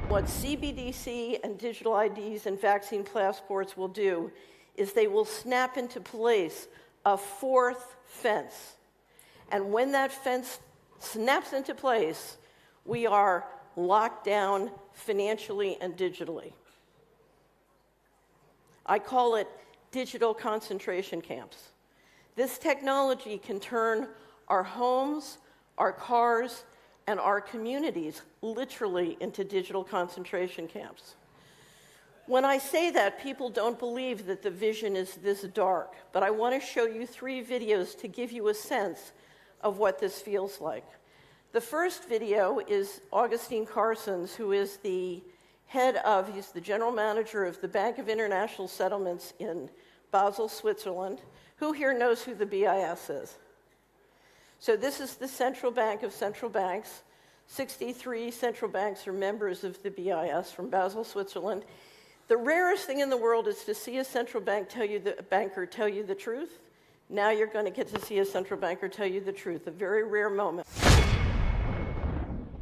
What CBDC and digital IDs and vaccine passports will do is they will snap into place a fourth fence. And when that fence snaps into place, we are locked down financially and digitally. I call it digital concentration camps. This technology can turn our homes, our cars, and our communities literally into digital concentration camps. When I say that, people don't believe that the vision is this dark, but I want to show you 3 videos to give you a sense of what this feels like. The first video is Augustine Carson's, who is he's the general manager of the Bank of International Settlements in Basel, Switzerland. Who here knows who the BIS is? So this is the central bank of central banks. 63 central banks are members of the BIS from Basel, Switzerland. The rarest thing in the world is to see a central banker tell you the truth. Now you're going to get to see a central banker tell you the truth, a very rare moment.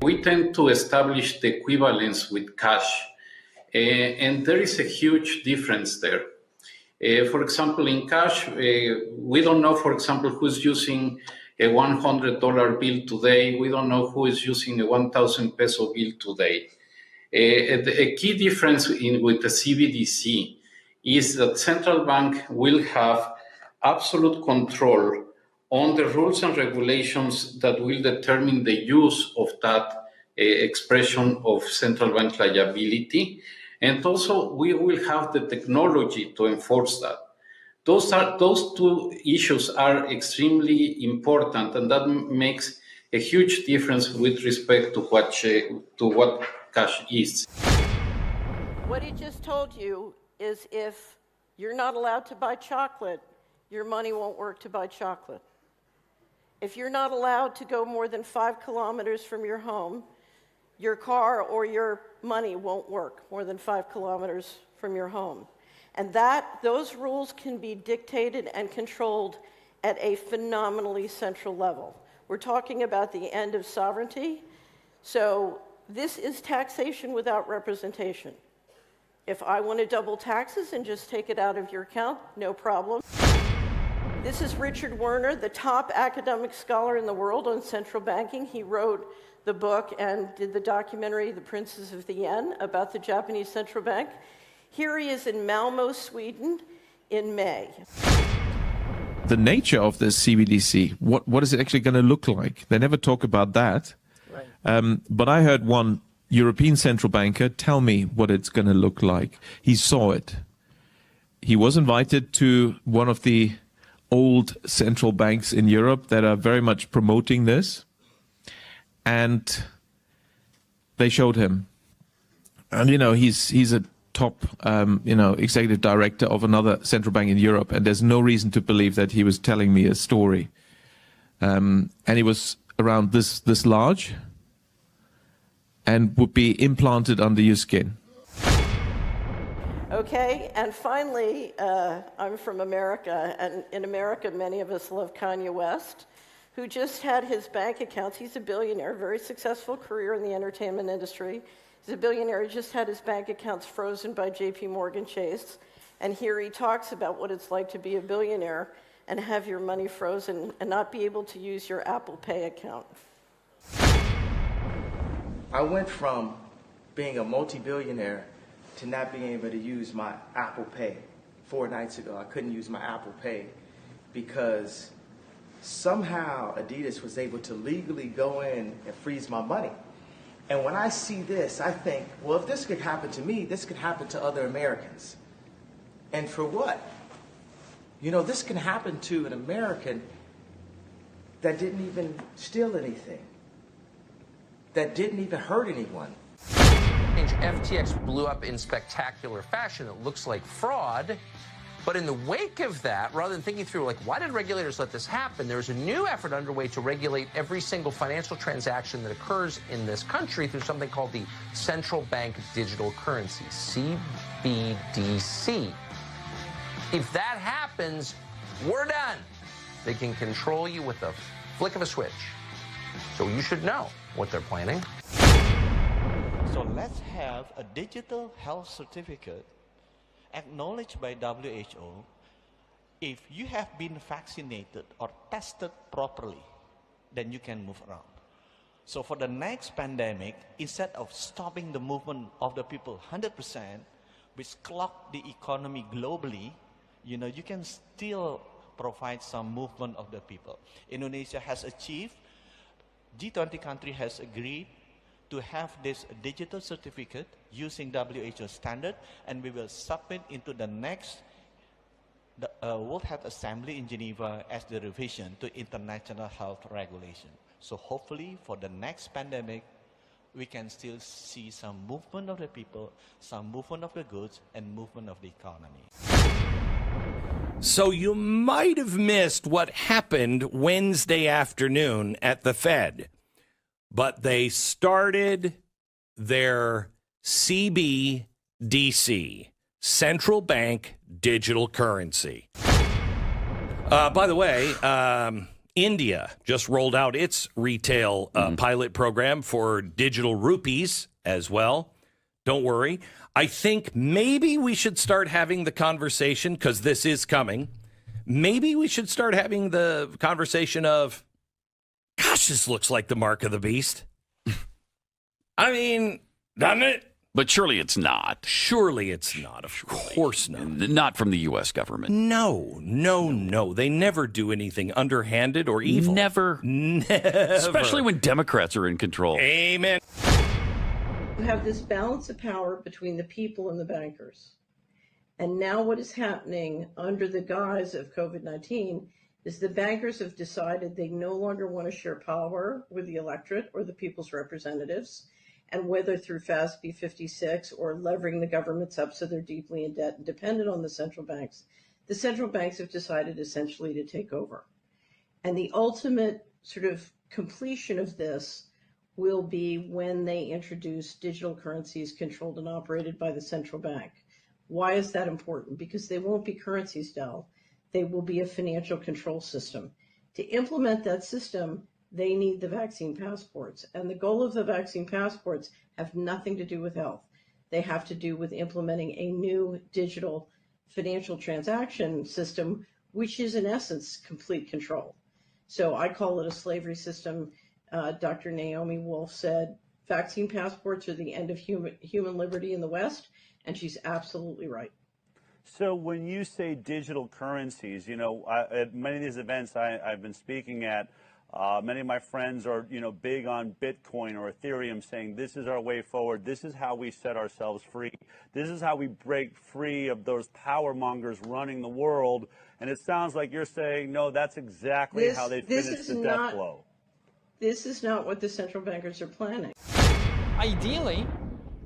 We tend to establish the equivalence with cash, and there is a huge difference there. For example, in cash, we don't know, for example, who's using a $100 bill today. We don't know who is using a 1,000 peso bill today. A key difference with the CBDC is that central bank will have absolute control on the rules and regulations that will determine the use of that expression of central bank liability. And also, we will have the technology to enforce that. Those 2 issues are extremely important, and that makes a huge difference with respect to what cash is. What he just told you is if you're not allowed to buy chocolate, your money won't work to buy chocolate. If you're not allowed to go more than 5 kilometers from your home, your car or your money won't work more than 5 kilometers from your home. And those rules can be dictated and controlled at a phenomenally central level. We're talking about the end of sovereignty. So this is taxation without representation. If I want to double taxes and just take it out of your account, no problem. This is Richard Werner, the top academic scholar in the world on central banking. He wrote the book and did the documentary, The Princes of the Yen, about the Japanese central bank. Here he is in Malmo, Sweden, in May. The nature of this CBDC, what is it actually going to look like? They never talk about that. Right. But I heard one European central banker tell me what it's going to look like. He saw it. He was invited to one of the old central banks in Europe that are very much promoting this. And they showed him. And, he's a top, executive director of another central bank in Europe, and there's no reason to believe that he was telling me a story. And he was around this large and would be implanted under your skin. Okay, and finally, I'm from America, and in America, many of us love Kanye West, who just had his bank accounts. He's a billionaire, very successful career in the entertainment industry. He's a billionaire. He just had his bank accounts frozen by JP Morgan Chase. And here he talks about what it's like to be a billionaire and have your money frozen and not be able to use your Apple Pay account. I went from being a multi-billionaire to not being able to use my Apple Pay. 4 nights ago, I couldn't use my Apple Pay because somehow Adidas was able to legally go in and freeze my money. And when I see this, I think, well, if this could happen to me, this could happen to other Americans. And for what? This can happen to an American that didn't even steal anything, that didn't even hurt anyone. FTX blew up in spectacular fashion. It looks like fraud. But in the wake of that, rather than thinking through, why did regulators let this happen, there's a new effort underway to regulate every single financial transaction that occurs in this country through something called the Central Bank Digital Currency, CBDC. If that happens, we're done. They can control you with a flick of a switch. So you should know what they're planning. So let's have a digital health certificate acknowledged by WHO. If you have been vaccinated or tested properly, then you can move around. So for the next pandemic, instead of stopping the movement of the people 100%, which clogged the economy globally, you know, you can still provide some movement of the people. Indonesia has achieved, G20 country has agreed to have this digital certificate using WHO standard, and we will submit into the next World Health Assembly in Geneva as the revision to international health regulation. So hopefully for the next pandemic, we can still see some movement of the people, some movement of the goods, and movement of the economy. So you might have missed what happened Wednesday afternoon at the Fed, but they started their CBDC, Central Bank Digital Currency. By the way, India just rolled out its retail pilot program for digital rupees as well. Don't worry. I think maybe we should start having the conversation, because this is coming. Maybe we should start having the conversation of, gosh, this looks like the mark of the beast. I mean, doesn't it? But surely it's not. Surely it's not. Of course not. Not from the U.S. government. No. They never do anything underhanded or evil. Never. Especially when Democrats are in control. Amen. You have this balance of power between the people and the bankers. And now what is happening under the guise of COVID-19 is the bankers have decided they no longer want to share power with the electorate or the people's representatives. And whether through FASB 56 or levering the governments up so they're deeply in debt and dependent on the central banks have decided essentially to take over. And the ultimate sort of completion of this will be when they introduce digital currencies controlled and operated by the central bank. Why is that important? Because they won't be currencies, Del. They will be a financial control system. To implement that system, they need the vaccine passports. And the goal of the vaccine passports have nothing to do with health. They have to do with implementing a new digital financial transaction system, which is in essence complete control. So I call it a slavery system. Dr. Naomi Wolf said, vaccine passports are the end of human liberty in the West, and she's absolutely right. So when you say digital currencies, you know, at many of these events I've been speaking at, many of my friends are, you know, big on Bitcoin or Ethereum, saying this is our way forward. This is how we set ourselves free. This is how we break free of those power mongers running the world. And it sounds like you're saying, no, that's exactly how they finished the death blow. This is not what the central bankers are planning. Ideally,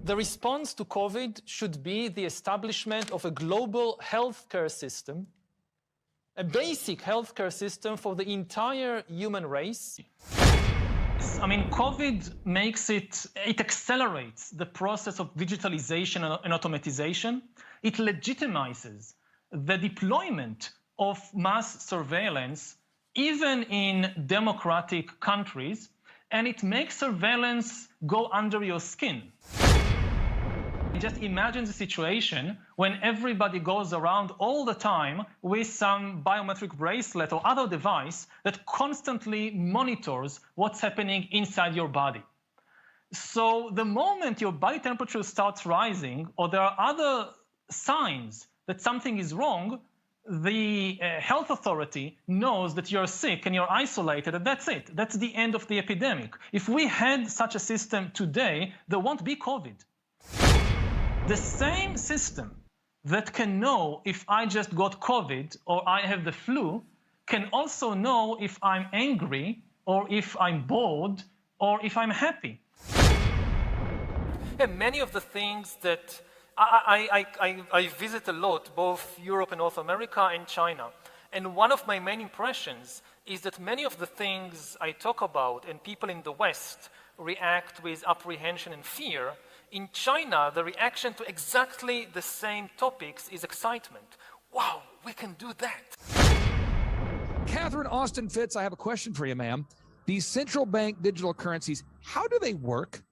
the response to COVID should be the establishment of a global healthcare system, a basic healthcare system for the entire human race. I mean, COVID makes it accelerates the process of digitalization and automatization. It legitimizes the deployment of mass surveillance, even in democratic countries, and it makes surveillance go under your skin. Just imagine the situation when everybody goes around all the time with some biometric bracelet or other device that constantly monitors what's happening inside your body. So the moment your body temperature starts rising or there are other signs that something is wrong, the health authority knows that you're sick and you're isolated, and that's it. That's the end of the epidemic. If we had such a system today, there won't be COVID. The same system that can know if I just got COVID or I have the flu can also know if I'm angry or if I'm bored or if I'm happy. And many of the things that I visit a lot, both Europe and North America and China. And one of my main impressions is that many of the things I talk about and people in the West react with apprehension and fear. In China, the reaction to exactly the same topics is excitement. Wow, we can do that. Catherine Austin Fitz, I have a question for you, ma'am. These central bank digital currencies, how do they work?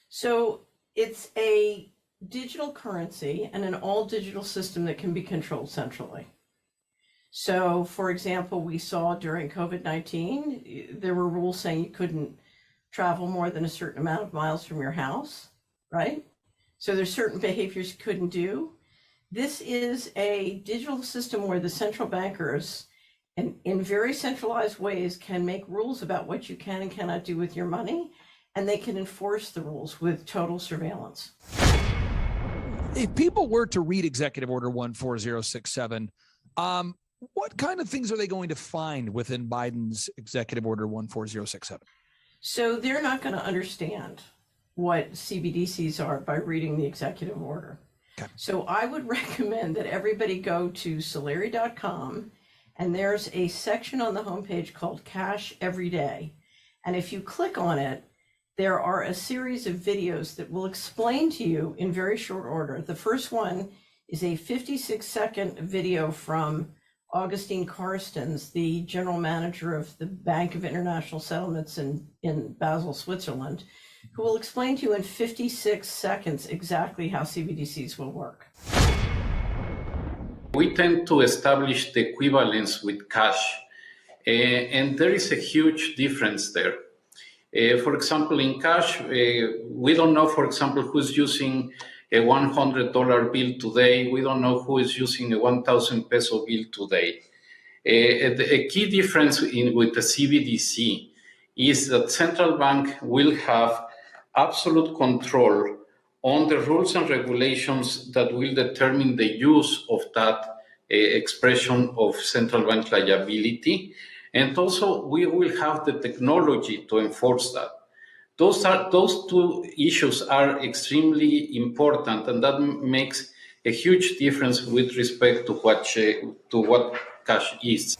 So it's a digital currency and an all-digital system that can be controlled centrally. So, for example, we saw during COVID-19, there were rules saying you couldn't travel more than a certain amount of miles from your house, right? So there's certain behaviors you couldn't do. This is a digital system where the central bankers, in very centralized ways, can make rules about what you can and cannot do with your money, and they can enforce the rules with total surveillance. If people were to read Executive Order 14067, what kind of things are they going to find within Biden's Executive Order 14067? So they're not going to understand what CBDCs are by reading the executive order. Okay. So I would recommend that everybody go to Solari.com, and there's a section on the homepage called Cash Every Day. And if you click on it, there are a series of videos that will explain to you in very short order. The first one is a 56-second video from Augustine Carstens, the general manager of the Bank of International Settlements in Basel, Switzerland, who will explain to you in 56 seconds exactly how CBDCs will work. We tend to establish the equivalence with cash, and there is a huge difference there. For example, in cash, we don't know, for example, who's using a $100 bill today. We don't know who is using a 1,000 peso bill today. A key difference with the CBDC is that central bank will have absolute control on the rules and regulations that will determine the use of that expression of central bank liability. And also, we will have the technology to enforce that. Those two issues are extremely important, and that makes a huge difference with respect to what cash is.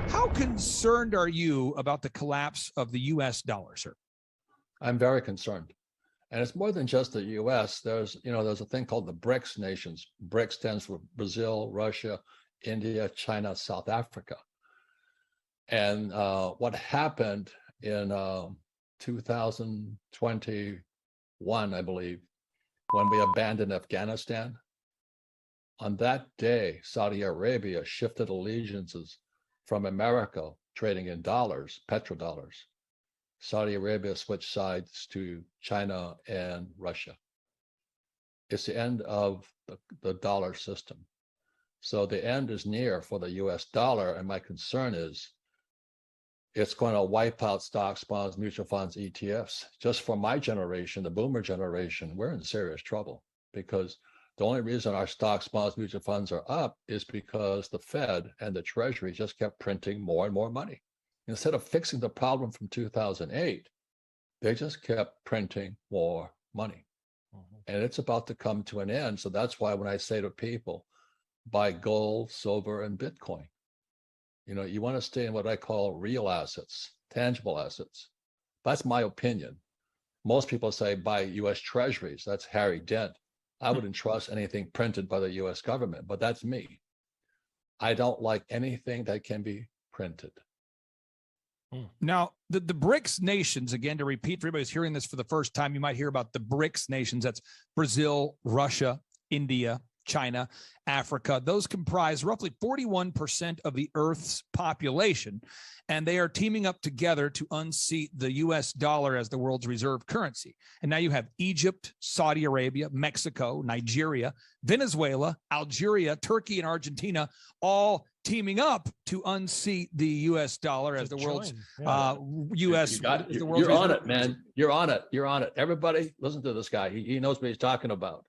How concerned are you about the collapse of the U.S. dollar, sir? I'm very concerned. And it's more than just the U.S. There's a thing called the BRICS nations. BRICS stands for Brazil, Russia, India, China, South Africa. And what happened in 2021, I believe, when we abandoned Afghanistan, on that day, Saudi Arabia shifted allegiances from America trading in dollars, petrodollars. Saudi Arabia switched sides to China and Russia. It's the end of the dollar system. So the end is near for the US dollar, and my concern is it's going to wipe out stocks, bonds, mutual funds, ETFs. Just for my generation, the boomer generation, we're in serious trouble because the only reason our stocks, bonds, mutual funds are up is because the Fed and the Treasury just kept printing more and more money. Instead of fixing the problem from 2008, they just kept printing more money. And it's about to come to an end. So that's why when I say to people, buy gold, silver, and Bitcoin. You want to stay in what I call real assets, tangible assets. That's my opinion. Most people say buy U.S. Treasuries. That's Harry Dent. I wouldn't trust anything printed by the U.S. government, but that's me. I don't like anything that can be printed. Now, the BRICS nations, again, to repeat for everybody who's hearing this for the first time, you might hear about the BRICS nations. That's Brazil, Russia, India, China, Africa. Those comprise roughly 41% of the Earth's population, and they are teaming up together to unseat the U.S. dollar as the world's reserve currency. And now you have Egypt, Saudi Arabia, Mexico, Nigeria, Venezuela, Algeria, Turkey, and Argentina all teaming up to unseat the U.S. dollar as the world's U.S. You're on it, man. You're on it. You're on it. Everybody, listen to this guy. He knows what he's talking about.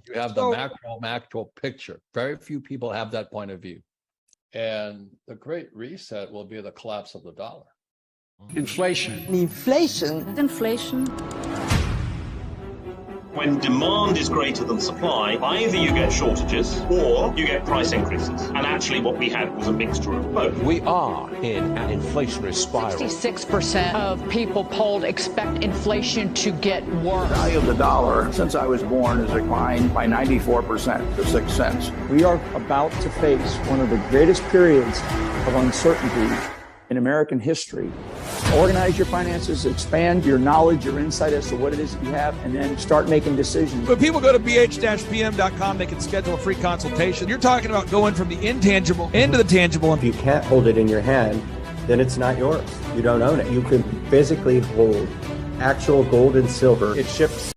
You have the macro picture. Very few people have that point of view. And the Great Reset will be the collapse of the dollar. Inflation. When demand is greater than supply, either you get shortages or you get price increases. And actually what we had was a mixture of both. We are in an inflationary spiral. 66% of people polled expect inflation to get worse. The value of the dollar since I was born has declined by 94% to 6 cents. We are about to face one of the greatest periods of uncertainty in American history. Organize your finances, expand your knowledge, your insight as to what it is that you have, and then start making decisions. When people go to bh-pm.com, they can schedule a free consultation. You're talking about going from the intangible into the tangible. If you can't hold it in your hand, then it's not yours. You don't own it. You can physically hold actual gold and silver. It ships